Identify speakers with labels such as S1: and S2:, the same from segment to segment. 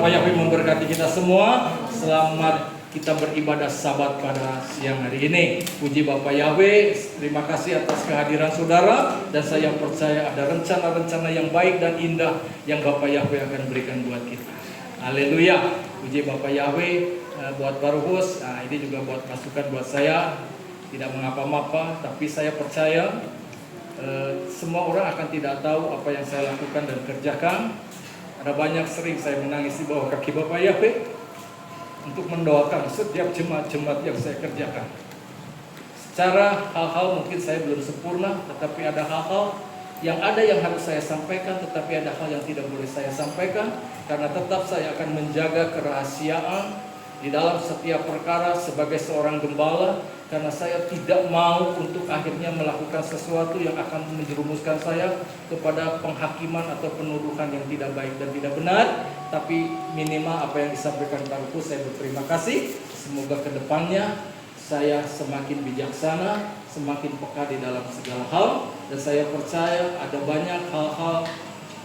S1: Bapak Yahweh memberkati kita semua. Selamat kita beribadah Sabat pada siang hari ini. Puji Bapak Yahweh, terima kasih atas kehadiran saudara. Dan saya percaya ada rencana-rencana yang baik dan indah yang Bapak Yahweh akan berikan buat kita. Haleluya. Puji Bapak Yahweh. Buat Baruhus, ini juga buat masukan buat saya. Tidak mengapa-apa, tapi saya percaya semua orang akan tidak tahu apa yang saya lakukan dan kerjakan. Ada banyak sering saya menangis di bawah kaki Bapak Yahweh untuk mendoakan setiap jemaat-jemaat yang saya kerjakan. Secara hal-hal mungkin saya belum sempurna, tetapi ada hal-hal yang harus saya sampaikan, tetapi ada hal yang tidak boleh saya sampaikan, karena tetap saya akan menjaga kerahasiaan di dalam setiap perkara sebagai seorang gembala, karena saya tidak mau untuk akhirnya melakukan sesuatu yang akan menjerumuskan saya kepada penghakiman atau penuduhan yang tidak baik dan tidak benar. Tapi minimal apa yang disampaikan Pak Ruku, saya berterima kasih. Semoga kedepannya saya semakin bijaksana, semakin peka di dalam segala hal, dan saya percaya ada banyak hal-hal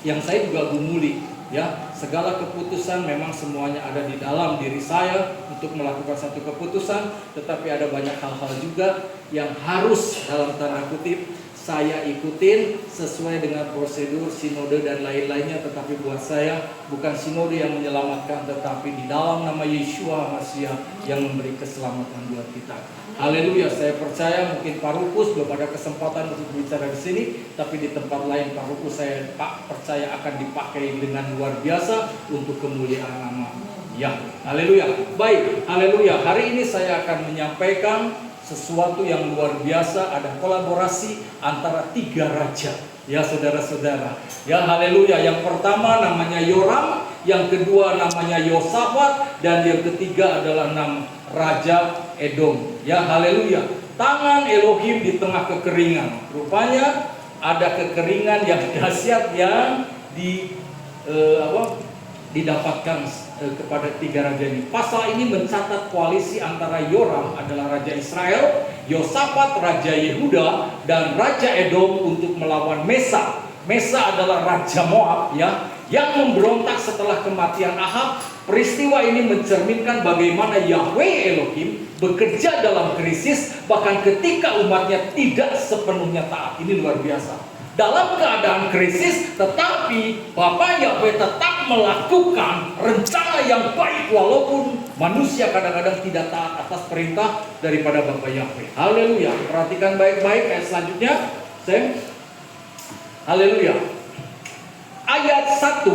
S1: yang saya juga gumuli. Ya, segala keputusan memang semuanya ada di dalam diri saya untuk melakukan satu keputusan, tetapi ada banyak hal-hal juga yang harus dalam tanda kutip saya ikutin sesuai dengan prosedur sinode dan lain-lainnya. Tetapi buat saya bukan sinode yang menyelamatkan, tetapi di dalam nama Yeshua Masiah yang memberi keselamatan buat kita. Haleluya. Saya percaya mungkin Pak Rufus belum ada kesempatan untuk bicara di sini, tapi di tempat lain Pak Rufus saya percaya akan dipakai dengan luar biasa untuk kemuliaan nama. Ya, haleluya. Baik, haleluya. Hari ini saya akan menyampaikan sesuatu yang luar biasa. Ada kolaborasi antara 3 raja. Ya, saudara-saudara. Ya, haleluya. Yang pertama namanya Yoram, yang kedua namanya Yosafat, dan yang ketiga adalah nama Raja Edom. Ya, haleluya. Tangan Elohim di tengah kekeringan. Rupanya ada kekeringan yang dahsyat yang didapatkan kepada 3 raja ini. Pasal ini mencatat koalisi antara Yoram adalah raja Israel, Yosafat raja Yehuda, dan raja Edom untuk melawan Mesa. Mesa adalah raja Moab, ya, yang memberontak setelah kematian Ahab. Peristiwa ini mencerminkan bagaimana Yahweh Elohim bekerja dalam krisis, bahkan ketika umatnya tidak sepenuhnya taat. Ini luar biasa. Dalam keadaan krisis, tetapi Bapak Yahweh tetap melakukan rencana yang baik, walaupun manusia kadang-kadang tidak taat atas perintah daripada Bapak Yahweh. Haleluya. Perhatikan baik-baik ayat selanjutnya. Haleluya. Ayat 1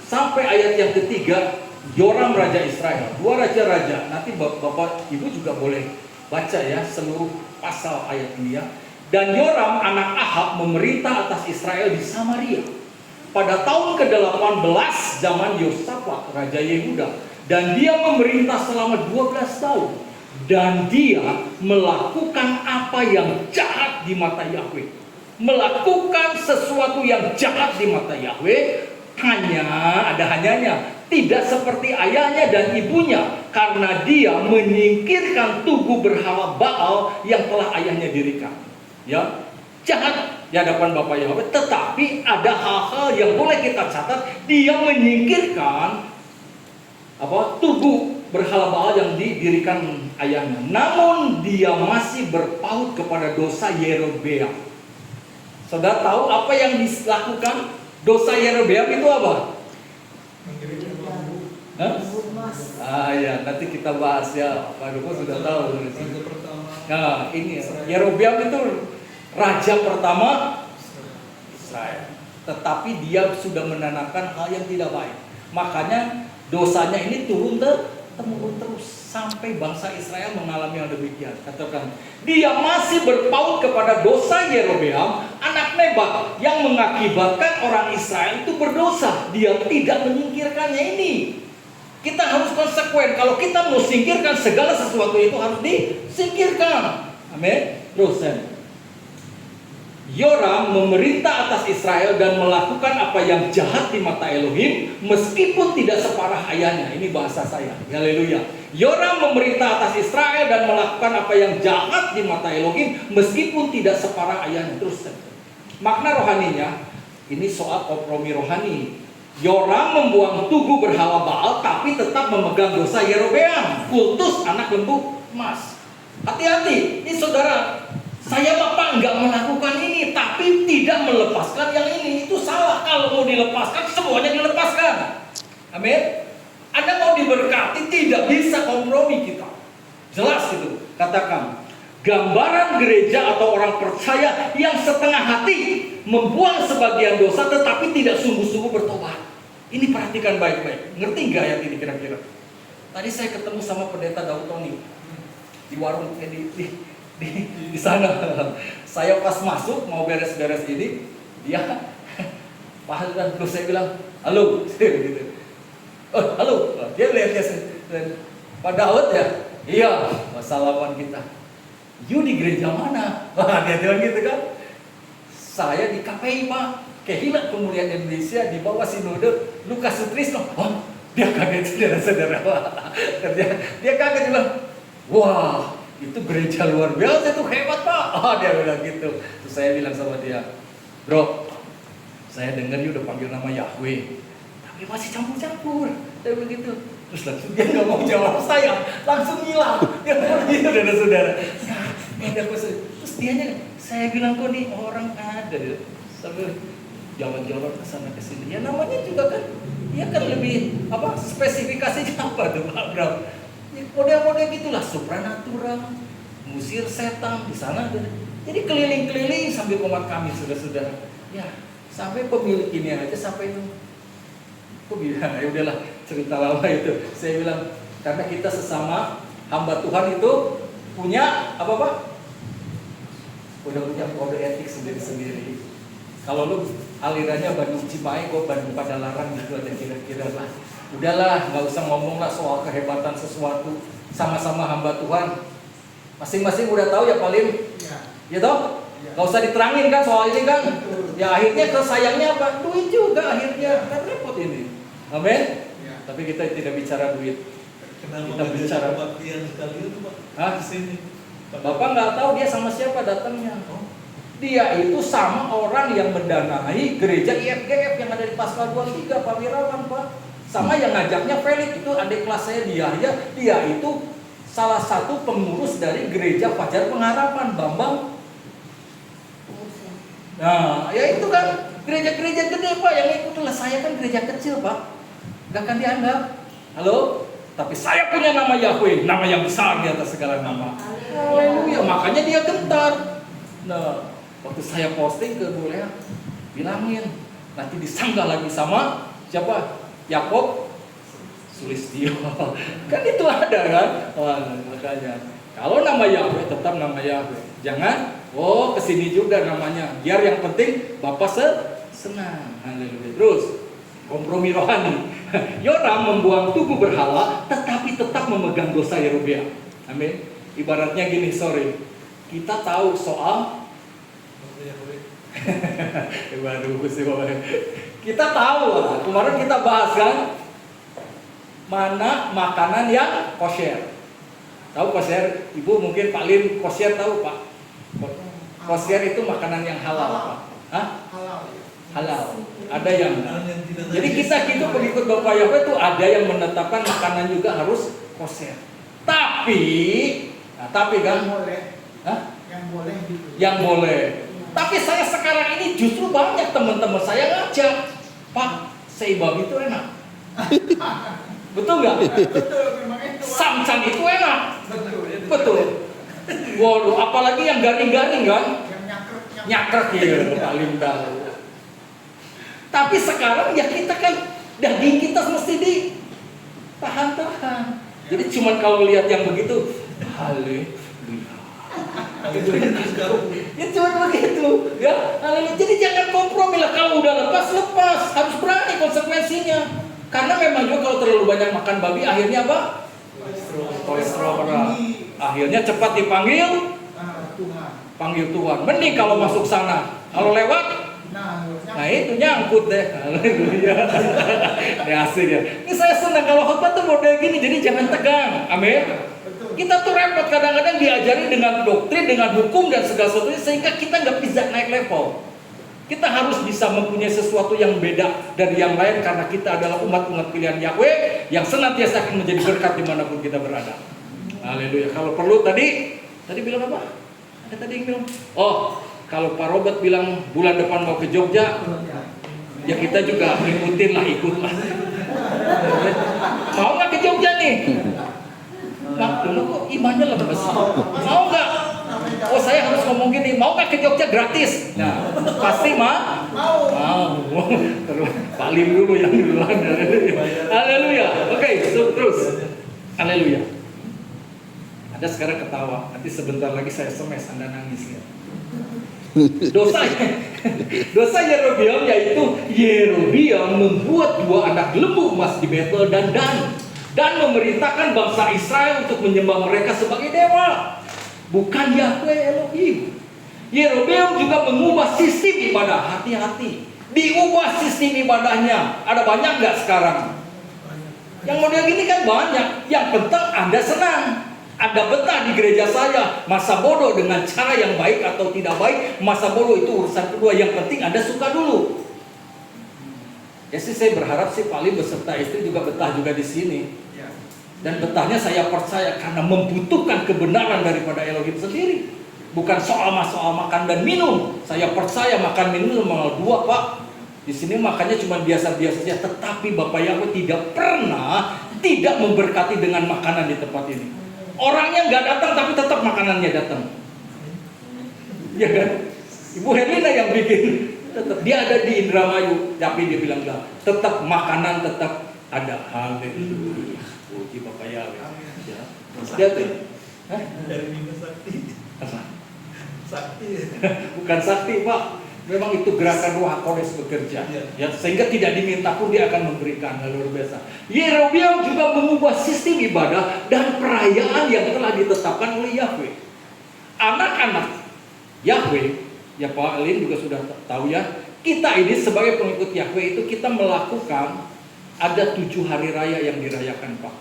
S1: sampai ayat yang ketiga, Yoram raja Israel. 2 raja-raja. Nanti Bapak Ibu juga boleh baca ya seluruh pasal ayat ini ya. Dan Yoram anak Ahab memerintah atas Israel di Samaria pada tahun ke-18 zaman Yosafat raja Yehuda, dan dia memerintah selama 12 tahun. Dan dia melakukan apa yang jahat di mata Yahweh. Melakukan sesuatu yang jahat di mata Yahweh. Hanyanya, tidak seperti ayahnya dan ibunya, karena dia menyingkirkan tugu berhala Baal yang telah ayahnya dirikan. Ya, jahat di hadapan Bapak Yahweh. Tetapi ada hal-hal yang boleh kita catat. Dia menyingkirkan tugu berhala Baal yang didirikan ayahnya. Namun dia masih berpaut kepada dosa Yerobeam. Saudara tahu apa yang dilakukan? Dosa Yerobeam itu apa? Ya, nanti kita bahas ya. Pak Duko sudah tahu. Nah, ini Yerobeam itu raja pertama Israel. Tetapi dia sudah menanamkan hal yang tidak baik. Makanya dosanya ini turun temurun terus sampai bangsa Israel mengalami yang demikian. Katakan, dia masih berpaut kepada dosa Yerobeam anak Nebat yang mengakibatkan orang Israel itu berdosa. Dia tidak menyingkirkannya ini. Kita harus konsekuen. Kalau kita mau singkirkan segala sesuatu itu harus disingkirkan. Amin. Terus Yoram memerintah atas Israel dan melakukan apa yang jahat di mata Elohim, meskipun tidak separah ayahnya. Ini bahasa saya. Haleluya. Yoram memerintah atas Israel dan melakukan apa yang jahat di mata Elohim, meskipun tidak separah ayahnya. Terus makna rohaninya, ini soal kompromi rohani. Yoram membuang tugu berhala Baal, tapi tetap memegang dosa Yerobeam, kultus anak lembu emas. Hati-hati, ini saudara. Saya Bapak nggak melakukan ini, tapi tidak melepaskan yang ini. Itu salah. Kalau mau dilepaskan, semuanya dilepaskan. Amin. Anda mau diberkati, tidak bisa kompromi kita. Jelas itu. Katakan, gambaran gereja atau orang percaya yang setengah hati membuang sebagian dosa tetapi tidak sungguh-sungguh bertobat. Ini perhatikan baik-baik. Ngerti nggak ayat ini kira-kira? Tadi saya ketemu sama pendeta Daud Tony di warung di sana. Saya pas masuk mau beres-beres ini, dia paham, terus saya bilang, halo, gitu. Oh, halo, dia lihat Pak Daud ya? Iya, salaman kita. You di gereja mana? Wah, dia bilang gitu kan. Saya di KPI Pak, Kehilat Kemuliaan Indonesia di bawah Sinode Lukas Sutrisno. Oh, dia kaget saudara-saudara. Dia kaget, dia bilang, wah, itu gereja luar biasa, itu hebat Pak. Oh, dia bilang gitu. Terus saya bilang sama dia, bro, saya dengar you udah panggil nama Yahweh, tapi masih campur-campur. Saya begitu. Terus langsung dia nggak mau jawab saya, langsung hilang. Dia pergi, saudara-saudara. Terus dianya, saya bilang kok nih orang ada, sambil jalan-jalan ke sana ke sini. Ya namanya juga kan, ya kan lebih apa? Spesifikasinya apa tuh Pak Bram? Model-model gitulah, supranatural, musir setan di sana. Jadi keliling-keliling sambil umat kami, saudara-saudara. Ya, sampai pemilik ini aja sampai itu. Kok bilang, ya udahlah, cerita lama itu. Saya bilang, karena kita sesama hamba Tuhan itu punya apa Pak? Udah punya kode etik sendiri-sendiri. Kalau lu alirannya Bandung Cimahi, gue Bandung Padalarang gitu aja kira-kira lah. Udahlah, nggak usah ngomong lah soal kehebatan sesuatu. Sama-sama hamba Tuhan. Masing-masing udah tahu ya paling, ya toh? Nggak usah diterangin kan soal ini kan. Ya akhirnya kesayangnya apa? Duit juga akhirnya. Kan repot ini. Amin. Tapi kita tidak bicara duit. Kita bicara kebaktian sekali itu Pak. Hah? Di sini. Bapak nggak tahu dia sama siapa datangnya. Dia itu sama orang yang mendanai gereja IFGF yang ada di Pascal 23 Pak Wirawan Pak. Sama yang ngajaknya Felix, itu adik kelas saya dia itu salah satu pengurus dari gereja Fajar Pengharapan, Bambang. Nah, ya itu kan gereja-gereja gede Pak yang ikutlah. Saya kan gereja kecil Pak, gak akan dianggap. Halo? Tapi saya punya nama Yahweh, nama yang besar di atas segala nama. Haleluya, makanya dia gentar. Nah, waktu saya posting ke Bu Lea, bilangin nanti disanggah lagi sama siapa? Yakob Sulistyo. Kan itu ada kan? Wah, makanya kalau nama Yahweh tetap nama Yahweh. Jangan kesini juga namanya. Biar yang penting Bapak senang. Haleluya. Terus kompromi rohani. Yoram membuang tugu berhala, tetapi tetap memegang dosa Yerobeam. Amin. Ibaratnya gini, sorry. Kita tahu soal kita tahu lah, kemarin kita bahas kan mana makanan yang kosher. Tahu kosher? Ibu mungkin Pak Lin kosher tahu Pak? Kosher itu makanan yang halal Pak. Hah? Halal. Ada yang jadi kita gitu pengikut Bapak Yahweh itu ada yang menetapkan makanan juga harus kosher. Tapi kan yang boleh. Tapi saya sekarang ini justru banyak teman-teman saya ngajak, Pak, seibab itu enak. Betul nggak?
S2: Betul, memang itu.
S1: Samcan itu enak. Betul. Waduh, apalagi yang garing-garing kan?
S2: Yang
S1: Nyakrek ya, paling tahu. Tapi sekarang ya kita kan daging kita mesti ditahan-tahan. Jadi cuman kalau lihat yang begitu, haleluya. Ya cuma begitu, ya. Jadi jangan kompromi lah, kalau udah lepas, harus berani konsekuensinya. Karena memang juga kalau terlalu banyak makan babi, akhirnya apa? Kolesterol. Akhirnya cepat dipanggil Tuhan. Mending kalau masuk sana, kalau lewat, nah itu nyangkut deh. Haleluya. Ini asik ya. Ini saya senang kalau khotbah tuh model gini, jadi jangan tegang. Amin. Kita tuh repot kadang-kadang diajari dengan doktrin, dengan hukum dan segala sesuatunya sehingga kita nggak bisa naik level. Kita harus bisa mempunyai sesuatu yang beda dari yang lain karena kita adalah umat-umat pilihan Yahweh yang senantiasa akan menjadi berkat dimanapun kita berada. Haleluya. Kalau perlu tadi bilang apa? Ada tadi yang bilang, oh kalau Pak Robert bilang bulan depan mau ke Jogja, ya kita juga ngikutin lah, ikutlah. Mau nggak ke Jogja nih? Waktu lu kok imannya lemes. Mau nggak? Oh saya harus ngomong gini, mau nggak ke Jogja gratis? Nah pasti mau. Terus Pak Lim dulu yang duluan. Haleluya. Oke, terus. Haleluya. Anda sekarang ketawa, nanti sebentar lagi saya semes, Anda nangis ya. Dosa Yerobeam yaitu Yerobeam membuat 2 anak lembu emas di Betel dan memerintahkan bangsa Israel untuk menyembah mereka sebagai dewa, bukan Yahweh Elohim. Yerobeam juga mengubah sistem ibadah. Hati-hati, diubah sistem ibadahnya. Ada banyak nggak sekarang? Yang model gini kan banyak. Yang penting Anda senang, Anda betah di gereja saya. Masa bodoh dengan cara yang baik atau tidak baik, masa bodoh itu urusan kedua. Yang penting Anda suka dulu. Ya sih, saya berharap sih Pak Lim beserta istri juga betah juga di sini. Dan betahnya saya percaya karena membutuhkan kebenaran daripada Elohim sendiri. Bukan soal makan dan minum. Saya percaya makan minum nomor 2, Pak. Di sini makannya cuma biasa-biasa saja. Tetapi Bapak Yahweh tidak pernah tidak memberkati dengan makanan di tempat ini. Orangnya nggak datang tapi tetap makanannya datang. Ya kan? Ibu Herlina yang bikin. Tetap dia ada di Indramayu, tapi dia bilang tetap makanan tetap ada. Haleluya. Puji Bapak Yahweh. Ya. Dia tuh.
S2: Dari Bina Sakti.
S1: Apa?
S2: Sakti.
S1: Bukan sakti, Pak. Memang itu gerakan Roh Kodes bekerja. Ya, sehingga tidak diminta pun dia akan memberikan. Luar biasa. Yerobeam juga mengubah sistem ibadah dan perayaan yang telah ditetapkan oleh Yahweh. Anak-anak Yahweh, ya Pak Lin juga sudah tahu ya. Kita ini sebagai pengikut Yahweh itu kita melakukan ada 7 hari raya yang dirayakan, Pak.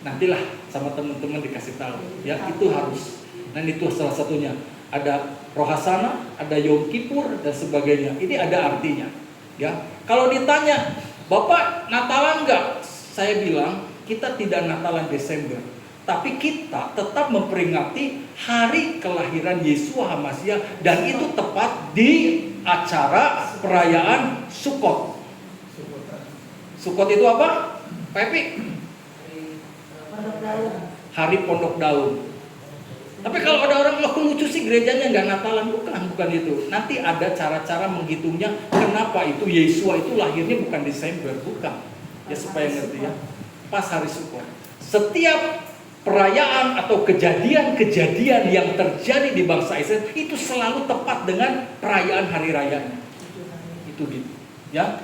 S1: Nantilah sama teman-teman dikasih tahu. Ya, itu harus. Dan itu salah satunya. Ada Roh Hasanah, ada Yom Kippur dan sebagainya. Ini ada artinya. Ya, kalau ditanya, Bapak Natalan enggak? Saya bilang kita tidak Natalan Desember, tapi kita tetap memperingati hari kelahiran Yeshua HaMashiach dan itu tepat di acara perayaan Sukkot. Sukkot itu apa? Pepi? Hari Pondok Daun. Tapi kalau ada orang kok lucu sih gerejanya nggak Natalan, bukan itu. Nanti ada cara-cara menghitungnya. Kenapa itu Yeshua itu lahirnya bukan Desember, bukan. Ya supaya ngerti ya. Pas hari Sukkot. Setiap perayaan atau kejadian-kejadian yang terjadi di bangsa Israel itu selalu tepat dengan perayaan hari rayanya. Itu gitu. Ya.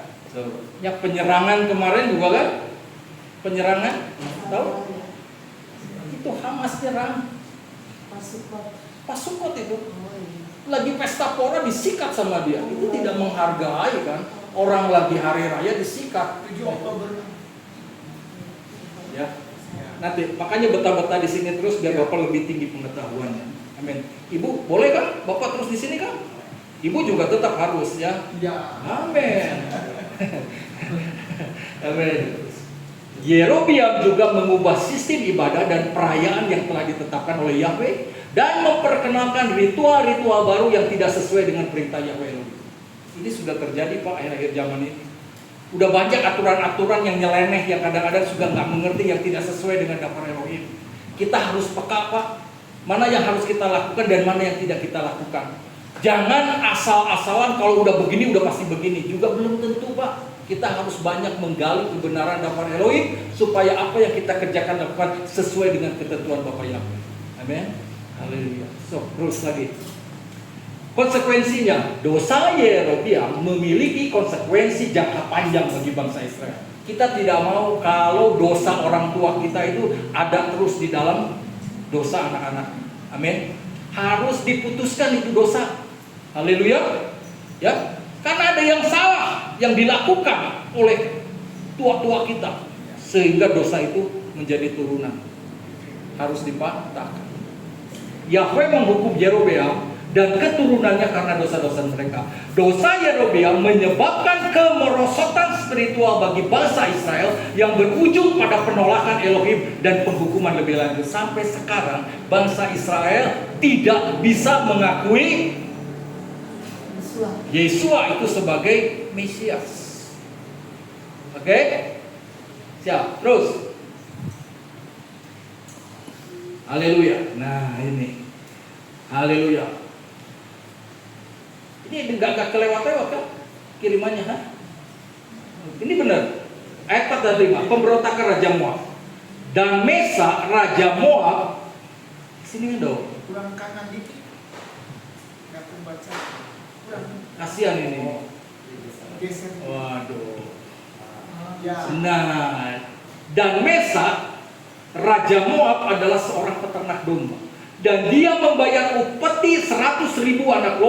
S1: Ya penyerangan kemarin juga kan? Penyerangan, tahu? Itu Hamas nyerang. Pas Sukkot itu lagi pesta pora disikat sama dia. Itu tidak menghargai kan. Orang lagi hari raya disikat.
S2: 7 Oktober.
S1: Ya. Nanti makanya betah-betah di sini terus biar Bapak lebih tinggi pengetahuannya. Amin. Ibu boleh kan? Bapak terus di sini kan? Ibu juga tetap harus ya.
S2: Ya.
S1: Amin. Amin. Yerobeam juga mengubah sistem ibadah dan perayaan yang telah ditetapkan oleh Yahweh dan memperkenalkan ritual-ritual baru yang tidak sesuai dengan perintah Yahweh. Ini sudah terjadi Pak akhir-akhir zaman ini. Udah banyak aturan-aturan yang nyeleneh yang kadang-kadang juga nggak mengerti yang tidak sesuai dengan daftar Elohim. Kita harus peka Pak, mana yang harus kita lakukan dan mana yang tidak kita lakukan. Jangan asal-asalan kalau udah begini udah pasti begini, juga belum tentu Pak. Kita harus banyak menggali kebenaran daftar Elohim supaya apa yang kita kerjakan lakukan sesuai dengan ketentuan Bapa Yahweh. Amin. Haleluya. So, terus lagi. Konsekuensinya, dosa Yerobeam memiliki konsekuensi jangka panjang bagi bangsa Israel. Kita tidak mau kalau dosa orang tua kita itu ada terus di dalam dosa anak-anak. Amin. Harus diputuskan itu dosa. Haleluya. Ya. Karena ada yang salah yang dilakukan oleh tua-tua kita sehingga dosa itu menjadi turunan. Harus dipatahkan. Yahweh menghukum Yerobeam dan keturunannya karena dosa-dosa mereka. Dosa Yerobeam menyebabkan kemerosotan spiritual bagi bangsa Israel yang berujung pada penolakan Elohim dan penghukuman lebih lanjut. Sampai sekarang bangsa Israel tidak bisa mengakui Yesua itu sebagai Mesias. Oke? Siap, terus. Haleluya. Nah ini, haleluya. Ini nggak kelewat-lewat kan kirimannya, ha? Ini benar. Ayat 4 dan 5, pemberontakan Raja Moab. Dan Mesa Raja Moab, sini dong.
S3: Kurang kanan dikit. Nggak terbaca. Kurang.
S1: Kasihan ini.
S3: Geser.
S1: Waduh.
S3: Ya.
S1: Nah, dan Mesa Raja Moab adalah seorang peternak domba, dan dia membayar upeti 100.000 anak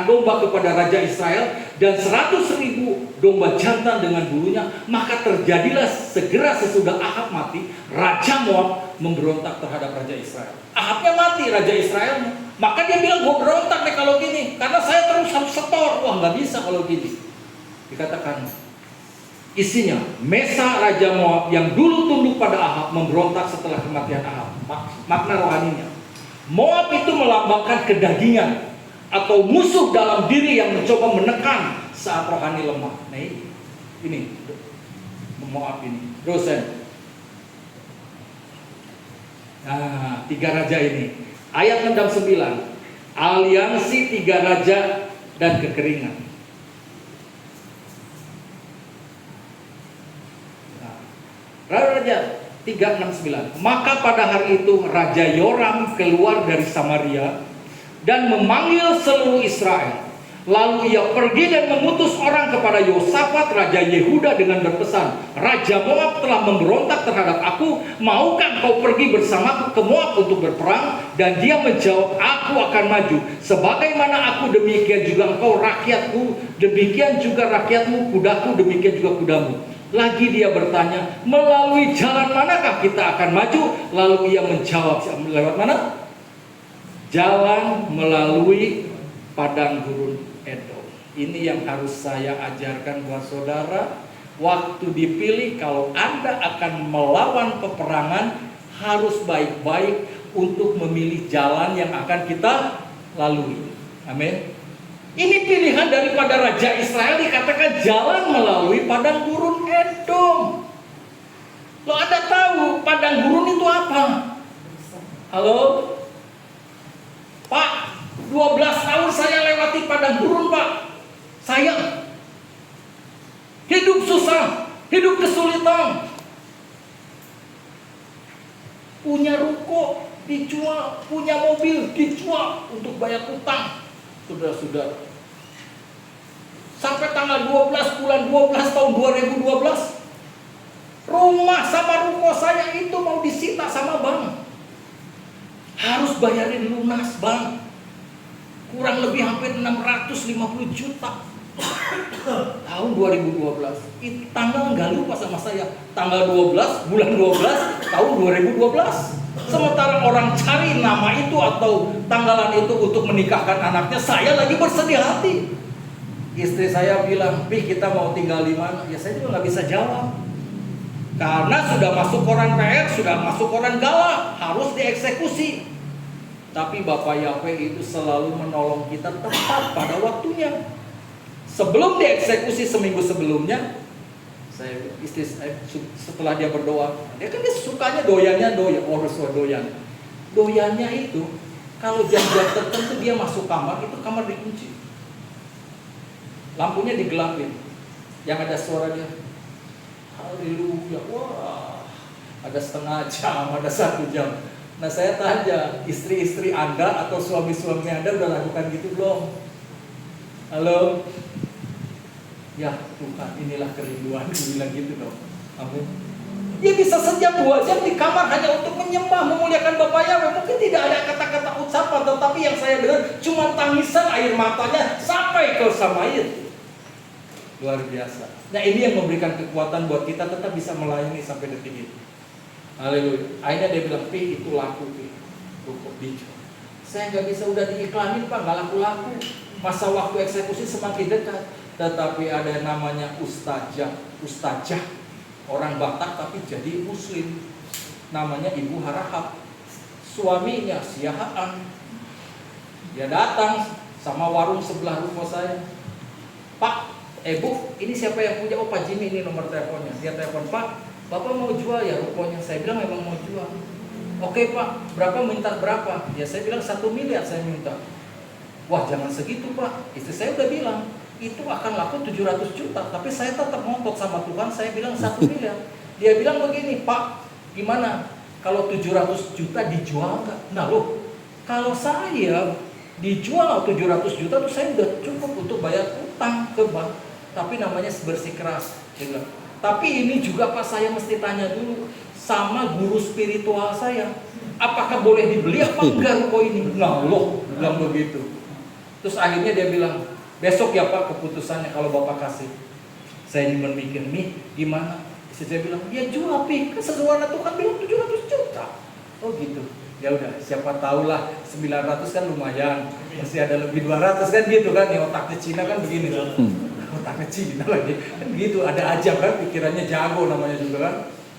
S1: domba kepada Raja Israel dan 100.000 domba jantan dengan bulunya. Maka terjadilah segera sesudah Ahab mati, Raja Moab memberontak terhadap Raja Israel. Ahabnya mati, Raja Israel. Maka dia bilang, gue berontak nih kalau gini, karena saya terus harus setor. Wah, nggak bisa kalau gini. Dikatakan isinya, Mesa Raja Moab yang dulu tunduk pada Ahab memberontak setelah kematian Ahab. Makna rohaninya, Moab itu melambangkan kedagingan atau musuh dalam diri yang mencoba menekan saat rohani lemah. Nah ini Moab ini. Dosen. Nah, 3 raja ini. Ayat 6 dan 9. Aliansi 3 raja dan kekeringan. Nah, Raja 3:6-9. Maka pada hari itu Raja Yoram keluar dari Samaria dan memanggil seluruh Israel. Lalu ia pergi dan mengutus orang kepada Yosafat Raja Yehuda dengan berpesan, Raja Moab telah memberontak terhadap aku, maukah kau pergi bersamaku ke Moab untuk berperang? Dan dia menjawab, aku akan maju. Sebagaimana aku, demikian juga engkau rakyatku, demikian juga rakyatmu, kudaku, demikian juga kudamu. Lagi dia bertanya, melalui jalan manakah kita akan maju? Lalu ia menjawab, lewat mana? Jalan melalui padang gurun Edom. Ini yang harus saya ajarkan buat saudara. Waktu dipilih, kalau Anda akan melawan peperangan, harus baik-baik untuk memilih jalan yang akan kita lalui. Amin. Ini pilihan daripada Raja Israel, dikatakan jalan melalui padang gurun Edom. Lo Anda tahu padang gurun itu apa? Halo? Pak, 12 tahun saya lewati padang gurun, Pak. Saya hidup susah, hidup kesulitan. Punya ruko dijual, punya mobil dijual untuk bayar utang. Saudara-saudara, sampai tanggal 12 bulan 12 tahun 2012, rumah sama ruko saya itu mau disita sama bank. Harus bayarin lunas bank. Kurang lebih hampir 650 juta. Tahun 2012. Itu tanggal nggak lupa sama saya. Tanggal 12 bulan 12 tahun 2012. Sementara orang cari nama itu atau tanggalan itu untuk menikahkan anaknya, saya lagi bersedih hati. Istri saya bilang, "Pi, kita mau tinggal di mana?" Ya saya juga nggak bisa jawab. Karena sudah masuk koran PR, sudah masuk koran Gala, harus dieksekusi. Tapi Bapak Yahweh itu selalu menolong kita tepat pada waktunya. Sebelum dieksekusi seminggu sebelumnya, istri saya, setelah dia berdoa, dia kan sukanya doyannya doyan. Doyannya itu kalau jam-jam tertentu dia masuk kamar, itu kamar dikunci, lampunya digelapin, yang ada suara dia, haleluya, wah, ada setengah jam, ada 1 jam. Nah saya tanya, istri-istri Anda atau suami-suami Anda udah lakukan gitu belum? Halo? Ya Tuhan, inilah kerinduan, bilang gitu dong. Amin. Dia bisa sejam 2 jam di kamar hanya untuk menyembah, memuliakan Bapak Yahweh. Mungkin tidak ada kata-kata ucapan, tetapi yang saya dengar cuma tangisan air matanya sampai ke Samair. Luar biasa. Nah ini yang memberikan kekuatan buat kita tetap bisa melayani sampai detik ini. Haleluya. Akhirnya dia bilang, "Pi, itu laku, Pi. Ruko dijual." Saya nggak bisa udah diiklanin Pak, nggak laku-laku. Masa waktu eksekusi semakin dekat. Tetapi ada yang namanya ustazah, orang Batak tapi jadi muslim. Namanya Ibu Harahap. Suaminya Siahaan. Dia datang sama warung sebelah rumah saya. Pak, Bu, ini siapa yang punya? Oh, Pak Jimmy, ini nomor teleponnya. Dia telepon, Pak, Bapak mau jual ya rukonya? Saya bilang memang mau jual. Oke Pak, minta berapa? Ya saya bilang 1 miliar saya minta. Wah jangan segitu Pak. Istri saya udah bilang itu akan laku 700 juta. Tapi saya tetap ngotot sama Tuhan. Saya bilang 1 miliar. Dia bilang begini, Pak, gimana? Kalau 700 juta dijual nggak? Nah loh, kalau saya dijual 700 juta tuh saya udah cukup untuk bayar utang ke bank. Tapi namanya bersikeras. Dia bilang, tapi ini juga Pak saya mesti tanya dulu sama guru spiritual saya, apakah boleh dibeli apa enggak ruko ini? Nah loh, bilang begitu. Terus akhirnya dia bilang, besok ya Pak keputusannya kalau Bapak kasih. Saya mikir nih gimana? Istri saya bilang, ya jual Pi, kan sesuatu Tuhan bilang 700 juta. Oh gitu. Ya udah, siapa tahulah 900 kan lumayan, masih ada lebih 200 kan gitu kan? Nih otaknya Cina kan begini. Otaknya Cina lagi kan gitu, ada aja kan pikirannya jago namanya juga kan.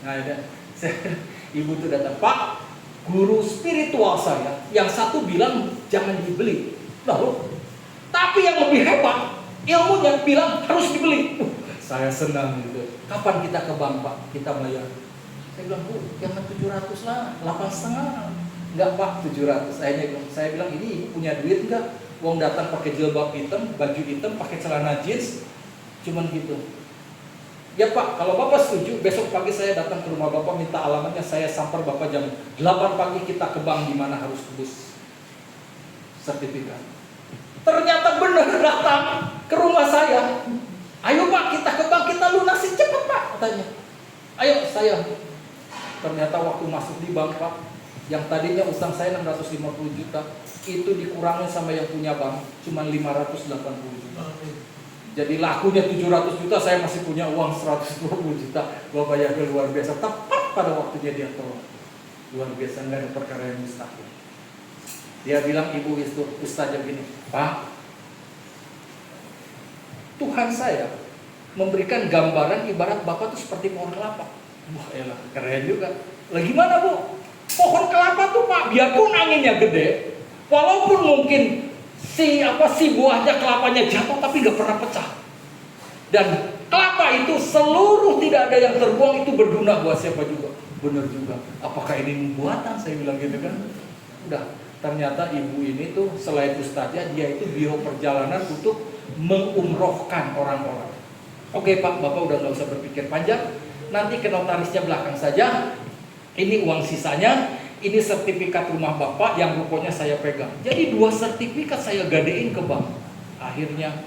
S1: Nah ada. Ibu tuh datang, Pak, guru spiritual saya yang satu bilang jangan dibeli. Lalu, tapi yang lebih hebat ilmunya bilang harus dibeli. Saya senang gitu. Kapan kita ke bank Pak? Kita bayar. Saya bilang, Bu, jangan 700 lah, 8,5. Enggak Pak, 700. Saya bilang ini ibu punya duit enggak? Wong datang pakai jilbab hitam, baju hitam, pakai celana jeans, cuman gitu. Ya Pak, kalau Bapak setuju, besok pagi saya datang ke rumah Bapak minta alamatnya, saya samper Bapak jam 8 pagi kita ke bank di mana harus tebus sertifikat. Ternyata benar datang ke rumah saya. Ayo Pak, kita ke bank, kita lunasin cepat Pak, katanya. Ayo saya. Ternyata waktu masuk di bank Pak, yang tadinya utang saya 650 juta, itu dikurangi sama yang punya bank cuma 580 juta. Jadi lakunya 700 juta, saya masih punya uang 120 juta. Bapak Yahweh luar biasa, tepat pada waktunya dia tolong. Luar biasa, nggak ada perkara yang mustahil. Dia bilang, ibu itu ustazah gini, Pak, Tuhan saya memberikan gambaran ibarat Bapak itu seperti pohon kelapa. Wah elah, keren juga. Lah gimana Bu? Pohon kelapa tuh Pak, biarpun anginnya gede, walaupun mungkin si buahnya kelapanya jatuh tapi nggak pernah pecah. Dan kelapa itu seluruh tidak ada yang terbuang, itu berguna buat siapa juga. Benar juga. Apakah ini buatan? Saya bilang gitu kan. Udah, ternyata ibu ini tuh selain ustazah, dia itu biro perjalanan untuk mengumrohkan orang-orang. Oke Pak, Bapak udah nggak usah berpikir panjang. Nanti ke notarisnya belakang saja. Ini uang sisanya. Ini sertifikat rumah Bapak yang rukonya saya pegang. Jadi 2 sertifikat saya gadein ke bank. Akhirnya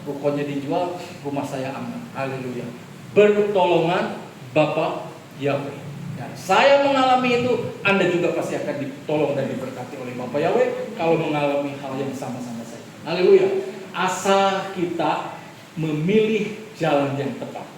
S1: rukonya dijual, rumah saya aman. Haleluya. Bertolongan Bapak Yahweh. Ya, saya mengalami itu, Anda juga pasti akan ditolong dan diberkati oleh Bapak Yahweh kalau mengalami hal yang sama-sama saya. Haleluya. Asal kita memilih jalan yang tepat.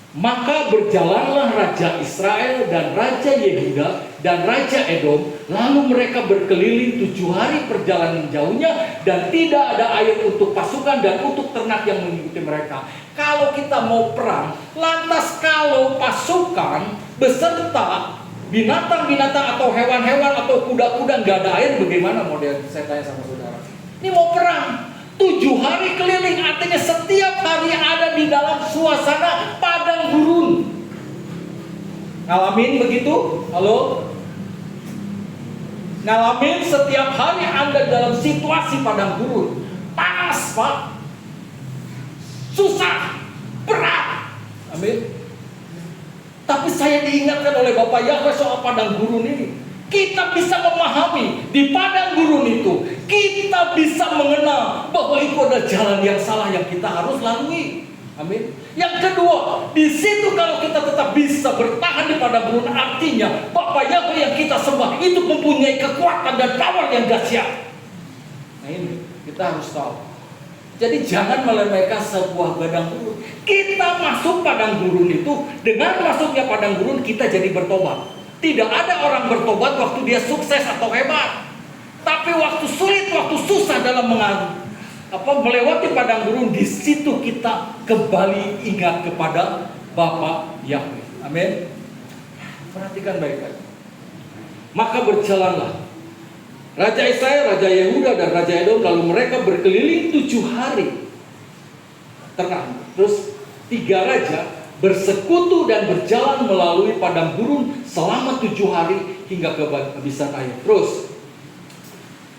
S1: Maka berjalanlah Raja Israel dan Raja Yehuda dan Raja Edom, lalu mereka berkeliling 7 hari perjalanan jauhnya, dan tidak ada air untuk pasukan dan untuk ternak yang mengikuti mereka. Kalau kita mau perang, lantas kalau pasukan beserta binatang-binatang atau hewan-hewan atau kuda-kuda nggak ada air, bagaimana model? Saya tanya sama saudara. Ini mau perang 7 hari keliling, artinya setiap hari ada di dalam suasana padang gurun. Ngalamin begitu? Halo? Ngalamin setiap hari Anda dalam situasi padang gurun. Panas Pak, susah, berat. Amin. Tapi saya diingatkan oleh Bapak Yahweh soal padang gurun ini. Kita bisa memahami di padang gurun itu, kita bisa mengenal bahwa itu adalah jalan yang salah yang kita harus lalui. Amin. Yang kedua, di situ kalau kita tetap bisa bertahan di padang gurun, artinya Bapak Yahweh yang kita sembah itu mempunyai kekuatan dan power yang dahsyat. Nah ini kita harus tahu. Jadi jangan meremehkan sebuah padang gurun. Kita masuk padang gurun itu, dengan masuknya padang gurun kita jadi bertobat. Tidak ada orang bertobat waktu dia sukses atau hebat. Tapi waktu sulit, waktu susah dalam melewati padang gurun, di situ kita kembali ingat kepada Bapa Yahweh. Amin. Perhatikan baik-baik. Maka berjalanlah Raja Israel, Raja Yehuda, dan Raja Edom, lalu mereka berkeliling 7 hari. Terus 3 raja bersekutu dan berjalan melalui padang gurun selama 7 hari hingga kehabisan air. Terus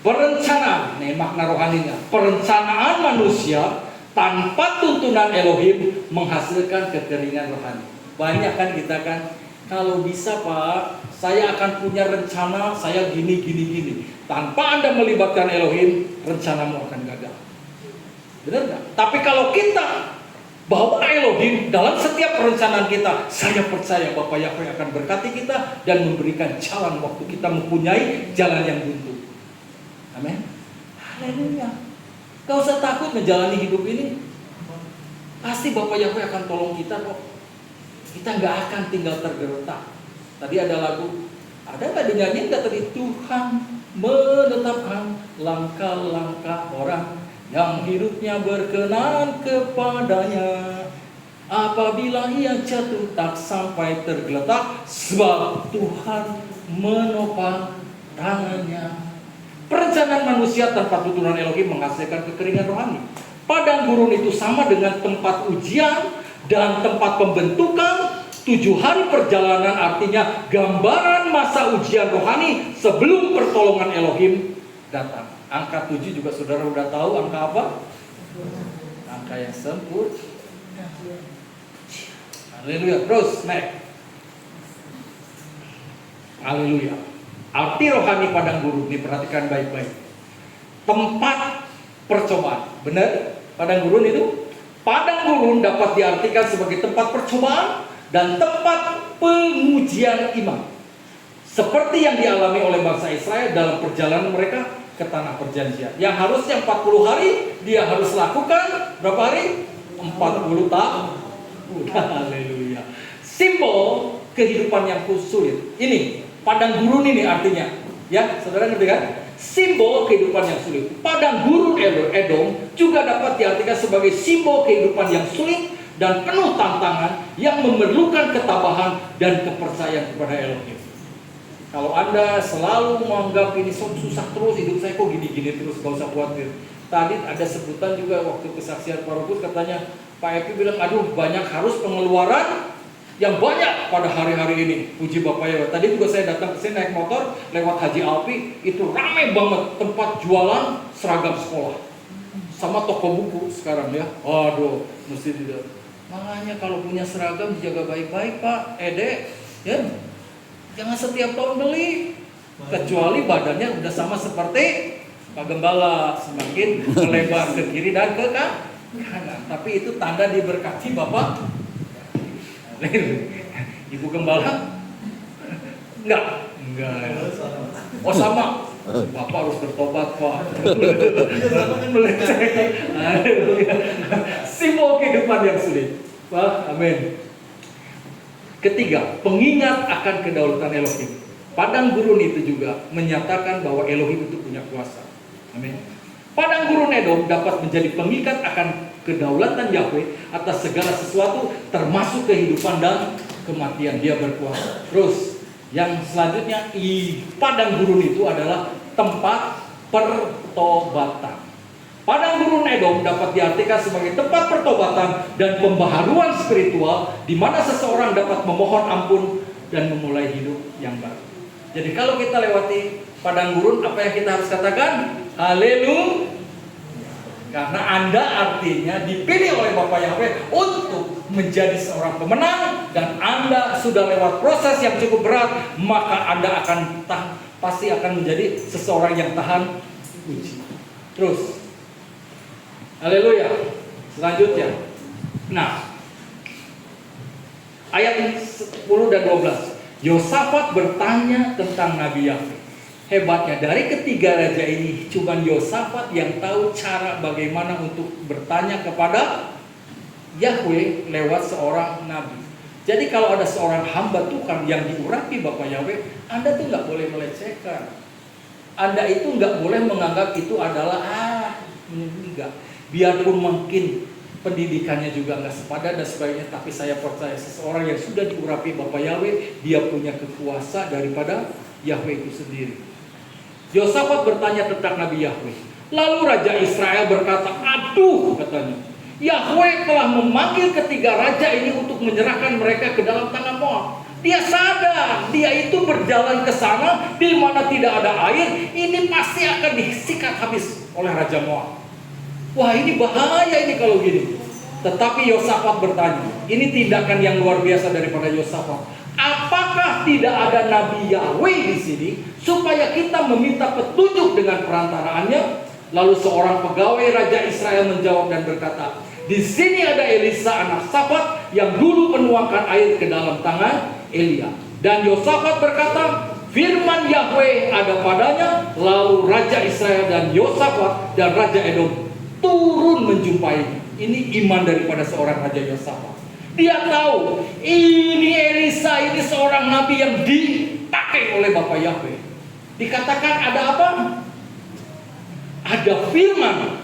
S1: perencanaan, nih makna rohaninya, perencanaan manusia tanpa tuntunan Elohim menghasilkan kekeringan rohani. Banyak kan kita kan, kalau bisa Pak, saya akan punya rencana, saya gini. Tanpa Anda melibatkan Elohim, rencanamu akan gagal. Benar nggak? Tapi kalau kita bawa Elohim dalam setiap perencanaan kita, saya percaya Bapak Yahweh akan berkati kita dan memberikan jalan waktu kita mempunyai jalan yang buntu. Amin. Haleluya. Gak usah takut menjalani hidup ini. Pasti Bapak Yahweh akan tolong kita kok. Kita nggak akan tinggal tergeletak. Tadi ada lagu, ada nggak dinyanyiin nggak tadi? Tuhan menetapkan langkah-langkah orang yang hidupnya berkenan kepadanya. Apabila ia jatuh tak sampai tergeletak, sebab Tuhan menopang tangannya. Perencanaan manusia tanpa tuntunan Elohim menghasilkan kekeringan rohani. Padang gurun itu sama dengan tempat ujian dan tempat pembentukan. 7 hari perjalanan artinya gambaran masa ujian rohani sebelum pertolongan Elohim datang. Angka 7 juga saudara udah tahu angka apa? Angka yang sempurna. Haleluya. Terus naik. Haleluya. Arti rohani padang gurun diperhatikan baik-baik. Tempat percobaan. Benar? Padang gurun itu? Padang gurun dapat diartikan sebagai tempat percobaan dan tempat pengujian iman. Seperti yang dialami oleh bangsa Israel dalam perjalanan mereka ke tanah perjanjian. Yang harusnya 40 hari, dia harus lakukan berapa hari? 40 tahun. Haleluya. Simbol kehidupan yang sulit. Ini padang gurun ini artinya, ya, saudara ngerti kan? Simbol kehidupan yang sulit. Padang gurun Edom juga dapat diartikan sebagai simbol kehidupan yang sulit dan penuh tantangan yang memerlukan ketabahan dan kepercayaan kepada Elohim. Kalau Anda selalu menganggap ini susah terus, hidup saya kok gini-gini terus, gak usah khawatir. Tadi ada sebutan juga waktu kesaksian Pak Rubus, katanya Pak Epi bilang, aduh banyak harus pengeluaran yang banyak pada hari-hari ini. Puji Bapak ya. Tadi juga saya datang ke sini naik motor lewat Haji Alpi, itu ramai banget tempat jualan seragam sekolah. Sama toko buku sekarang ya. Aduh, mesti tidak. Makanya kalau punya seragam dijaga baik-baik Pak Ede, ya. Jangan setiap tahun beli. Kecuali badannya udah sama seperti Pak Gembala, semakin melebar ke kiri dan ke kanan. Tapi itu tanda diberkati Bapak. Ibu Gembala? Enggak. Oh sama. Bapak harus bertobat Pak. Simbol kehidupan yang sulit. Pak, amin. Ketiga, pengingat akan kedaulatan Elohim. Padang gurun itu juga menyatakan bahwa Elohim itu punya kuasa. Amin. Padang gurun Edom dapat menjadi pengikat akan kedaulatan Yahweh atas segala sesuatu, termasuk kehidupan dan kematian. Dia berkuasa. Terus yang selanjutnya, padang gurun itu adalah tempat pertobatan. Padang gurun Edom dapat diartikan sebagai tempat pertobatan dan pembaharuan spiritual, di mana seseorang dapat memohon ampun dan memulai hidup yang baru. Jadi kalau kita lewati padang gurun, apa yang kita harus katakan? Haleluya. Karena Anda artinya dipilih oleh Bapak Yahweh untuk menjadi seorang pemenang, dan Anda sudah lewat proses yang cukup berat, maka Anda akan pasti akan menjadi seseorang yang tahan uji. Terus, haleluya. Selanjutnya, nah, ayat 10 dan 12. Yosafat bertanya tentang Nabi Yahweh. Hebatnya dari ketiga raja ini, cuma Yosafat yang tahu cara bagaimana untuk bertanya kepada Yahweh lewat seorang nabi. Jadi kalau ada seorang hamba Tuhan yang diurapi Bapak Yahweh, Anda tuh nggak boleh melecehkan. Anda itu nggak boleh menganggap itu adalah enggak. Biarpun mungkin pendidikannya juga nggak sepadan dan sebagainya, tapi saya percaya seseorang yang sudah diurapi Bapa Yahweh, dia punya kekuasa daripada Yahweh itu sendiri. Yosafat bertanya tentang Nabi Yahweh. Lalu Raja Israel berkata, aduh, katanya, Yahweh telah memanggil ketiga raja ini untuk menyerahkan mereka ke dalam tangan Moab. Dia sadar, dia itu berjalan ke sana di mana tidak ada air, ini pasti akan disikat habis oleh Raja Moab. Wah, ini bahaya ini kalau gini. Tetapi Yosafat bertanya, ini tindakan yang luar biasa daripada Yosafat. Apakah tidak ada Nabi Yahweh di sini supaya kita meminta petunjuk dengan perantaraannya? Lalu seorang pegawai Raja Israel menjawab dan berkata, di sini ada Elisa anak Safat yang dulu menuangkan air ke dalam tangan Elia. Dan Yosafat berkata, firman Yahweh ada padanya. Lalu Raja Israel dan Yosafat dan Raja Edom turun menjumpainya. Ini iman daripada seorang Raja Yosafat. Dia tahu ini Elisa, ini seorang nabi yang dipakai oleh Bapa Yahweh. Dikatakan ada apa? Ada firman.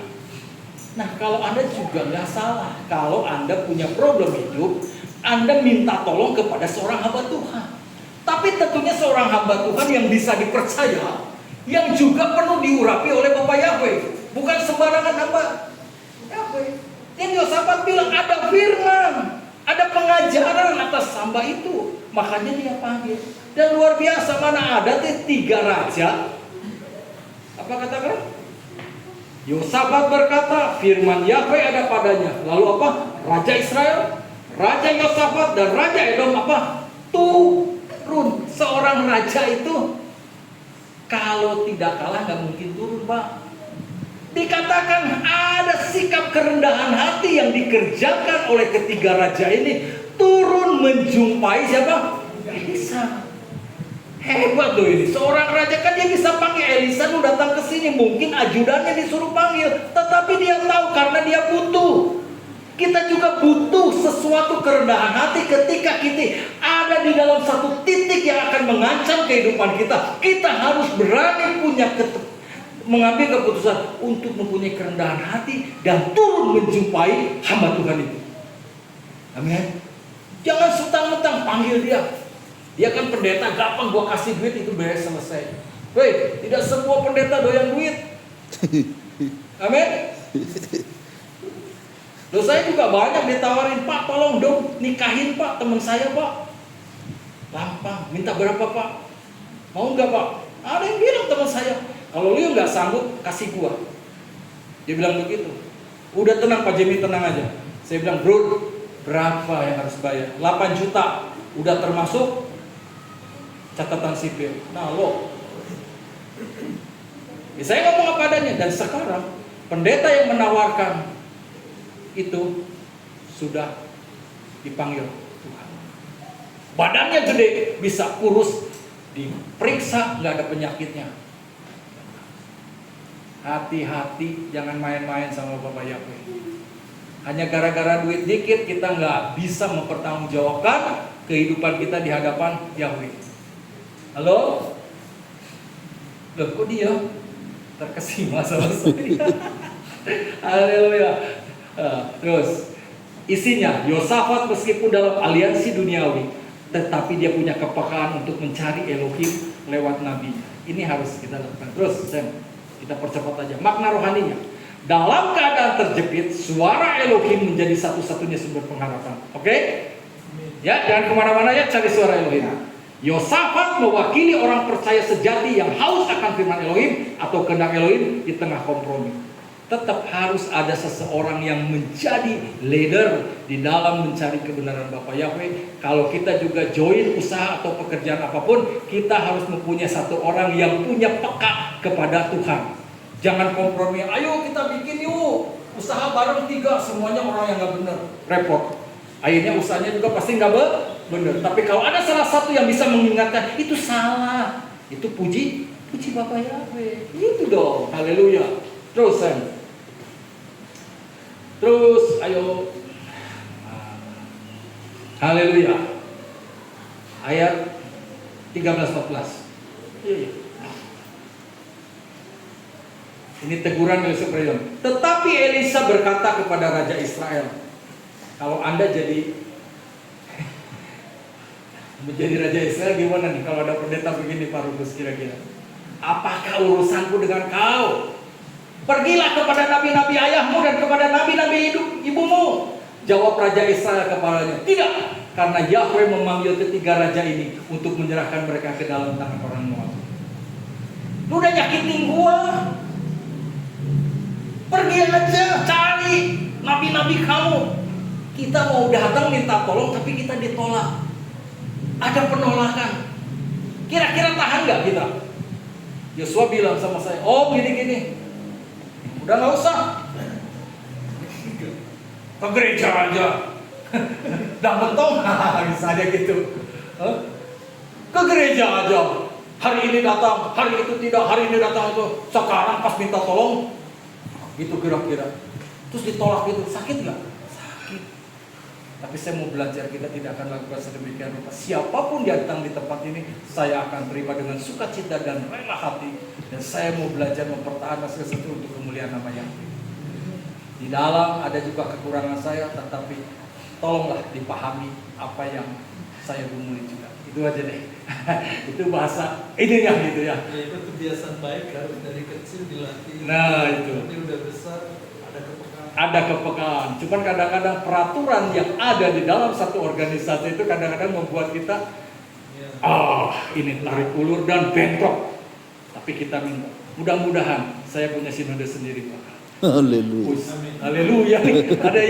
S1: Nah, kalau Anda juga nggak salah. Kalau Anda punya problem hidup, Anda minta tolong kepada seorang hamba Tuhan. Tapi tentunya seorang hamba Tuhan yang bisa dipercaya, yang juga perlu diurapi oleh Bapa Yahweh. Bukan sembarangan hamba Yahweh. Dan Yosafat bilang ada firman, ada pengajaran atas hamba itu. Makanya dia panggil. Dan luar biasa, mana ada tiga raja. Apa katakan? Yosafat berkata, firman Yahweh ada padanya. Lalu apa? Raja Israel, Raja Yosafat, dan Raja Edom apa? Turun. Seorang raja itu kalau tidak kalah nggak mungkin turun, Pak. Dikatakan ada sikap kerendahan hati yang dikerjakan oleh ketiga raja ini. Turun menjumpai siapa? Elisa. Hebat loh ini. Seorang raja kan dia bisa panggil Elisa, lu datang ke sini. Mungkin ajudannya disuruh panggil, tetapi dia tahu karena dia butuh. Kita juga butuh sesuatu kerendahan hati ketika kita ada di dalam satu titik yang akan mengancam kehidupan kita. Kita harus berani mengambil keputusan untuk mempunyai kerendahan hati dan turun menjumpai hamba Tuhan itu. Amin. Jangan setang-metang panggil dia. Dia kan pendeta, gampang gua kasih duit itu beres selesai. Woi, tidak semua pendeta doyan duit. Amin. Loh, saya juga banyak ditawarin, Pak tolong dong nikahin Pak teman saya Pak. Gampang, minta berapa Pak? Mau nggak Pak? Ada yang bilang teman saya, kalau lu nggak sanggup kasih gua. Dia bilang begitu. Udah tenang Pak Jimmy, tenang aja. Saya bilang, bro, berapa yang harus bayar? 8 juta. Udah termasuk catatan sipil. Nah lo, ya, saya ngomong apa adanya. Dan sekarang pendeta yang menawarkan itu sudah dipanggil Tuhan. Badannya gede, bisa kurus, diperiksa nggak ada penyakitnya. Hati-hati, jangan main-main sama Bapak Yahweh. Hanya gara-gara duit dikit kita nggak bisa mempertanggungjawabkan kehidupan kita di hadapan Yahweh. Halo? Loh, kok dia terkesima sama saya? Haleluya. Terus isinya, Yosafat meskipun dalam aliansi duniawi, tetapi dia punya kepekaan untuk mencari Elohim lewat nabi. Ini harus kita lakukan. Terus kita percepat aja. Makna rohaninya, dalam keadaan terjepit, suara Elohim menjadi satu-satunya sumber pengharapan. Oke? Ya, jangan kemana-mana ya, cari suara Elohim. Yosafat mewakili orang percaya sejati yang haus akan firman Elohim atau kehendak Elohim di tengah kompromi. Tetap harus ada seseorang yang menjadi leader di dalam mencari kebenaran Bapa Yahweh. Kalau kita juga join usaha atau pekerjaan apapun, kita harus mempunyai satu orang yang punya peka kepada Tuhan. Jangan kompromi, ayo kita bikin yuk usaha bareng 3, semuanya orang yang gak benar, repot. Akhirnya usahanya juga pasti gak benar. Tapi kalau ada salah satu yang bisa mengingatkan, itu salah, itu puji Bapa Yahweh. Itu dong, haleluya. Terus ayo, haleluya. Ayat 13-14. Ini teguran Yosef Rayon. Tetapi Elisa berkata kepada Raja Israel, kalau Anda menjadi Raja Israel gimana nih kalau ada pendeta begini Pak Rubus kira-kira? Apakah urusanku dengan kau? Pergilah kepada nabi-nabi ayahmu dan kepada nabi-nabi ibumu. Jawab Raja Israel kepadanya, tidak, karena Yahweh memanggil ketiga raja ini untuk menyerahkan mereka ke dalam tangan orang Moab. Lu udah nyakitin gua. Pergi aja cari nabi-nabi kamu. Kita mau datang minta tolong tapi kita ditolak. Ada penolakan. Kira-kira tahan nggak kita? Yosua bilang sama saya, oh gini-gini, udah nggak usah, ke gereja aja. Dah betong, bisa aja gitu. Ke gereja aja. Hari ini datang, hari itu tidak, hari ini datang itu. Sekarang pas minta tolong, gitu kira-kira. Terus ditolak gitu, sakit nggak? Sakit. Tapi saya mau belajar, kita tidak akan lakukan sedemikian rupa. Siapapun datang di tempat ini, saya akan terima dengan sukacita dan rela hati. Dan saya mau belajar mempertahankan sesuatu untuk kemuliaan nama Yahweh. Di dalam ada juga kekurangan saya, tetapi tolonglah dipahami apa yang saya gumuli juga. Itu aja deh. Itu bahasa ini ya gitu ya.
S2: Ya itu kebiasaan baik harus dari kecil dilatih.
S1: Nah itu.
S2: Nanti udah besar ada kepekaan.
S1: Ada kepekaan. Cuman kadang-kadang peraturan yang ada di dalam satu organisasi itu kadang-kadang membuat kita ini tarik ulur dan bentrok. Tapi kita minta. Mudah-mudahan saya punya sinode sendiri Pak.
S4: Haleluya.
S1: Haleluya nih. Ada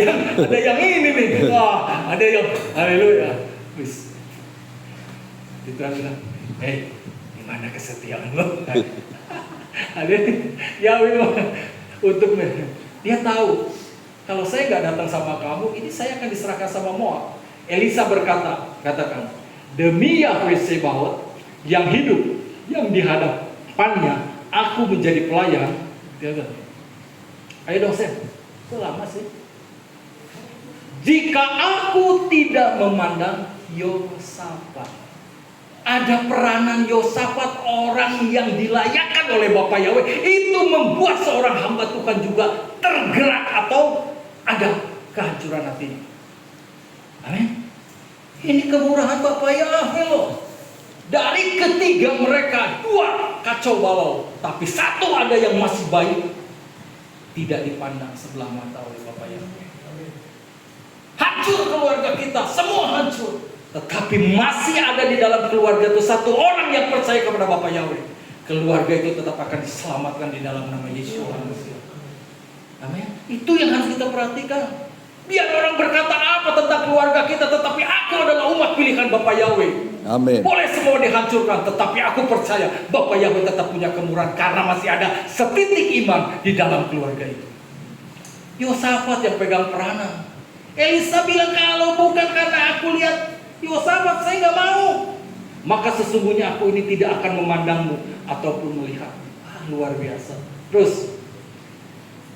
S1: yang ini nih. Wah, ada yang haleluya. Wis. Itu bilang, gimana kesetiaan lo? Ada ya memang untuk dia tahu kalau saya nggak datang sama kamu, ini saya akan diserahkan sama Moab. Elisa katakan, demi Yahweh Sebaot yang hidup, yang di hadapannya aku menjadi pelayan. Dia kata, ayo dong Sam, selama sih. Jika aku tidak memandang Yosafat, ada peranan Yosafat orang yang dilayakkan oleh Bapak Yahweh, itu membuat seorang hamba Tuhan juga tergerak atau ada kehancuran hati. Amin. Ini kemurahan Bapak Yahweh loh. Dari ketiga mereka, 2 kacau balau, tapi 1 ada yang masih baik, tidak dipandang sebelah mata oleh Bapak Yahweh. Hancur keluarga kita, semua hancur. Tetapi masih ada di dalam keluarga itu 1 orang yang percaya kepada Bapak Yahweh. Keluarga itu tetap akan diselamatkan di dalam nama Yesus. Amin. Itu yang harus kita perhatikan. Biar orang berkata apa tentang keluarga kita, tetapi aku adalah umat pilihan Bapak Yahweh.
S4: Amin.
S1: Boleh semua dihancurkan, tetapi aku percaya Bapak Yahweh tetap punya kemurahan karena masih ada setitik iman di dalam keluarga itu. Yosafat yang pegang peranan. Elisa bilang, kalau bukan karena aku lihat Yosafat, saya nggak mau. Maka sesungguhnya aku ini tidak akan memandangmu ataupun melihat. Luar biasa. Terus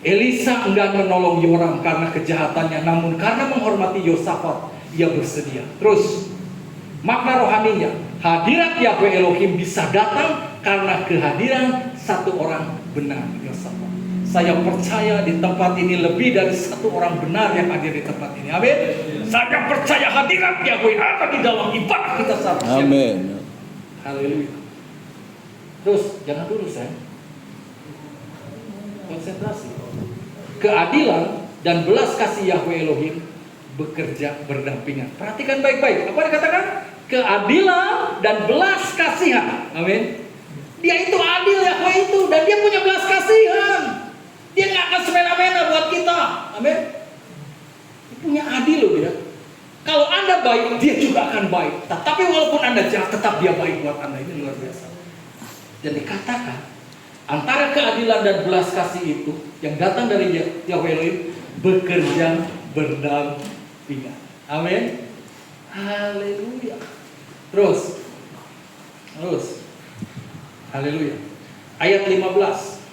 S1: Elisa enggan menolong Yoram karena kejahatannya, namun karena menghormati Yosafat, ia bersedia. Terus makna rohaninya, hadirat Yahweh Elohim bisa datang karena kehadiran 1 orang benar, Yosafat. Saya percaya di tempat ini lebih dari 1 orang benar yang hadir di tempat ini. Amin. Saya percaya hadirat Yahweh ada di dalam ibadah kita saat ini.
S4: Amin.
S1: Haleluya. Terus jangan dulu saya konsentrasi. Keadilan dan belas kasih Yahweh Elohim bekerja berdampingan. Perhatikan baik-baik. Apa dikatakan? Keadilan dan belas kasihan. Amin. Dia itu adil Yahweh itu, dan dia punya belas kasihan. Dia nggak akan semena-mena buat kita. Amin. Dia punya adil loh dia. Kalau Anda baik, dia juga akan baik. Tapi walaupun Anda jahat, tetap dia baik buat Anda. Ini luar biasa. Dan dikatakan antara keadilan dan belas kasih itu yang datang dari Yahweh Elohim bekerja berdampingan. Amin. Haleluya. Terus. Haleluya. Ayat 15.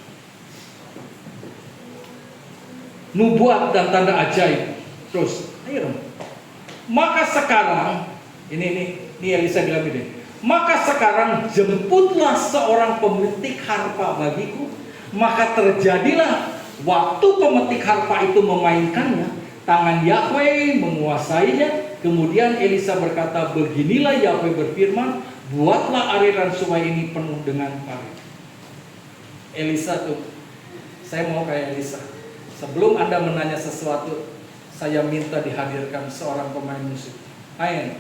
S1: Nubuat dan tanda ajaib. Terus, ayo dong. Maka sekarang ini Elisa bilang gini. Maka sekarang jemputlah seorang pemetik harpa bagiku Maka terjadilah waktu pemetik harpa itu memainkannya, tangan Yahweh menguasainya. Kemudian Elisa berkata, beginilah Yahweh berfirman, buatlah aliran sungai ini penuh dengan pari. Elisa tuh, saya mau kayak Elisa. Sebelum Anda menanya sesuatu, saya minta dihadirkan seorang pemain musik. Ayo.